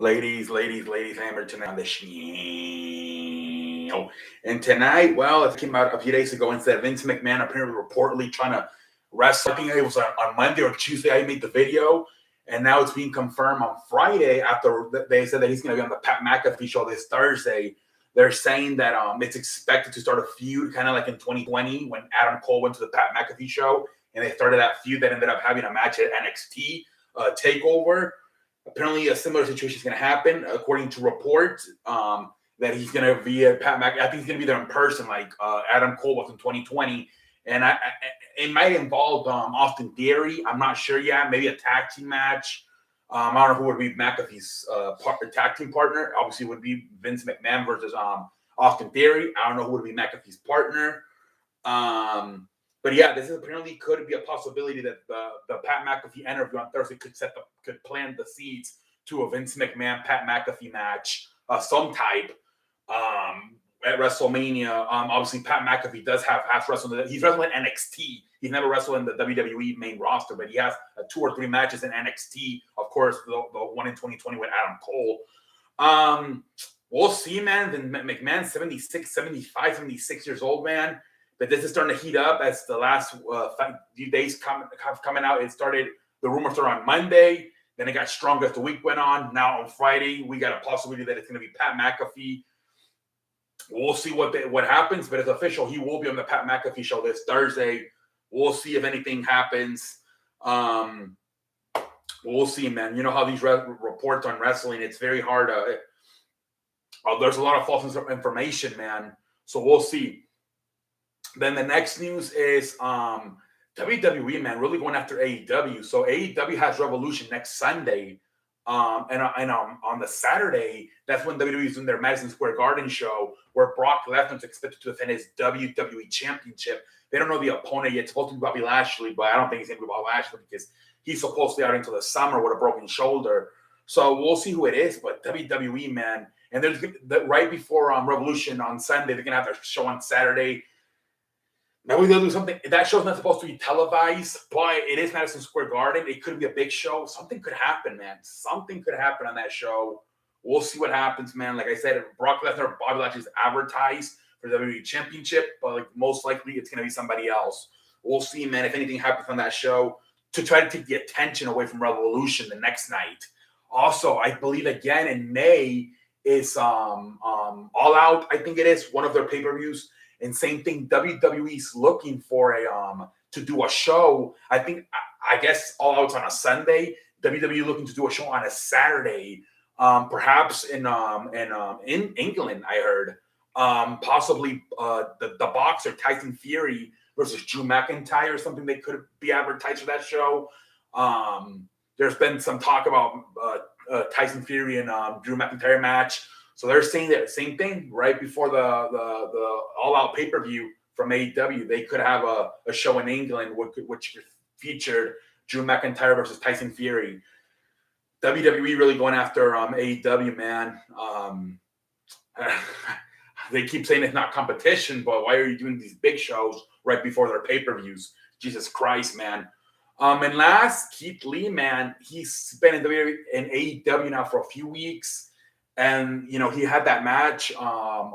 Ladies, hammer tonight on the show. And tonight, well, it came out a few days ago and said Vince McMahon apparently reportedly trying to wrestle. I think it was on Monday or Tuesday I made the video. And now it's being confirmed on Friday after they said that he's going to be on the Pat McAfee show this Thursday. They're saying that it's expected to start a feud kind of like in 2020 when Adam Cole went to the Pat McAfee show. And they started that feud that ended up having a match at NXT TakeOver. Apparently, a similar situation is going to happen, according to reports, that he's going to be at Pat McAfee. I think he's going to be there in person, like Adam Cole was in 2020. And it might involve Austin Theory. I'm not sure yet. Maybe a tag team match. I don't know who would be McAfee's tag team partner. Obviously, it would be Vince McMahon versus Austin Theory. I don't know who would be McAfee's partner. But yeah, this is apparently could be a possibility that the Pat McAfee interview on Thursday could plant the seeds to a Vince McMahon Pat McAfee match, some type, at WrestleMania. Obviously, Pat McAfee has wrestled. He's wrestled in NXT. He's never wrestled in the WWE main roster, but he has 2 or 3 matches in NXT. Of course, the one in 2020 with Adam Cole. We'll see, man. Then McMahon, 76, 75, 76 years old, man. But this is starting to heat up as the last few days coming out. It started, the rumors are on Monday. Then it got stronger as the week went on. Now on Friday, we got a possibility that it's going to be Pat McAfee. We'll see what happens, but it's official. He will be on the Pat McAfee show this Thursday. We'll see if anything happens. We'll see, man. You know how these reports on wrestling, it's very hard. There's a lot of false information, man. So we'll see. Then the next news is WWE, man, really going after AEW. So AEW has Revolution next Sunday. And on the Saturday, that's when WWE is doing their Madison Square Garden show where Brock Lesnar is expected to defend his WWE Championship. They don't know the opponent yet. It's supposed to be Bobby Lashley, but I don't think it's going to be Bobby Lashley because he's supposedly out until the summer with a broken shoulder. So we'll see who it is. But WWE, man, and there's right before Revolution on Sunday, they're going to have their show on Saturday. Maybe they'll do something. That show's not supposed to be televised, but it is Madison Square Garden. It could be a big show. Something could happen, man. Something could happen on that show. We'll see what happens, man. Like I said, Brock Lesnar, Bobby Lashley is advertised for the WWE Championship, but like most likely it's going to be somebody else. We'll see, man, if anything happens on that show to try to take the attention away from Revolution the next night. Also, I believe again in May is All Out. I think it is one of their pay-per-views. And same thing, WWE's looking for to do a show. I guess All Out's on a Sunday. WWE looking to do a show on a Saturday, perhaps in England. I heard possibly the boxer Tyson Fury versus Drew McIntyre or something. They could be advertised for that show. There's been some talk about Tyson Fury and Drew McIntyre match. So they're saying that same thing right before the All Out pay-per-view from AEW. They could have a show in England which featured Drew McIntyre versus Tyson Fury. WWE really going after AEW, man. They keep saying it's not competition, but why are you doing these big shows right before their pay-per-views? Jesus Christ, man. And last, Keith Lee, man, he's been in WWE and AEW now for a few weeks. And, you know, he had that match on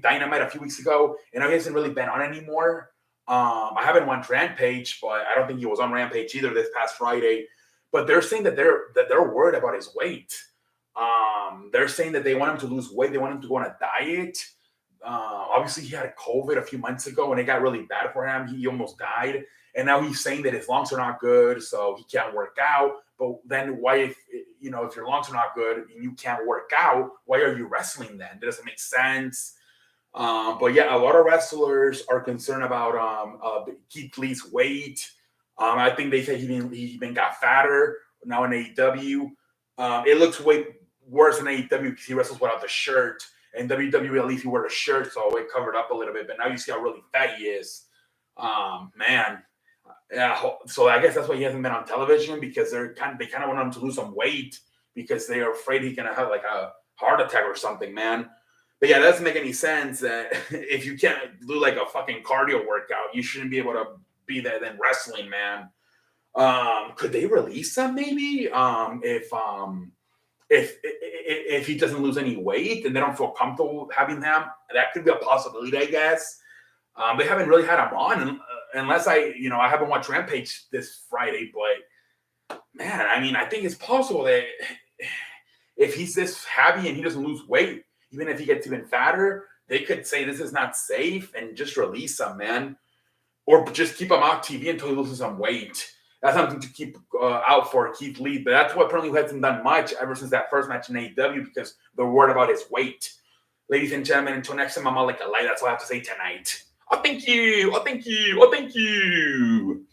Dynamite a few weeks ago. And he hasn't really been on anymore. I haven't watched Rampage, but I don't think he was on Rampage either this past Friday. But they're saying that they're worried about his weight. They're saying that they want him to lose weight. They want him to go on a diet. Obviously, he had COVID a few months ago, and it got really bad for him. He almost died. And now he's saying that his lungs are not good, so he can't work out. But then why, if your lungs are not good and you can't work out, why are you wrestling then? That doesn't make sense. But yeah, a lot of wrestlers are concerned about Keith Lee's weight. I think they say he even got fatter now in AEW. It looks way worse in AEW because he wrestles without the shirt. And WWE, at least he wore a shirt, so it covered up a little bit. But now you see how really fat he is. Man. Yeah, so I guess that's why he hasn't been on television, because they kind of want him to lose some weight because they are afraid he's gonna have like a heart attack or something, man. But yeah, that doesn't make any sense. That if you can't do like a fucking cardio workout, you shouldn't be able to be there than wrestling, man. Could they release him maybe? If if he doesn't lose any weight and they don't feel comfortable having him, that could be a possibility, I guess. They haven't really had him on unless I haven't watched Rampage this Friday, but man, I mean, I think it's possible that if he's this heavy and he doesn't lose weight, even if he gets even fatter, they could say this is not safe and just release him, man. Or just keep him off TV until he loses some weight. That's something to keep out for Keith Lee. But that's what apparently hasn't done much ever since that first match in AEW because they're worried about his weight. Ladies and gentlemen, until next time, I'm all like a light. That's all I have to say tonight. Oh, thank you. Oh, thank you. Oh, thank you.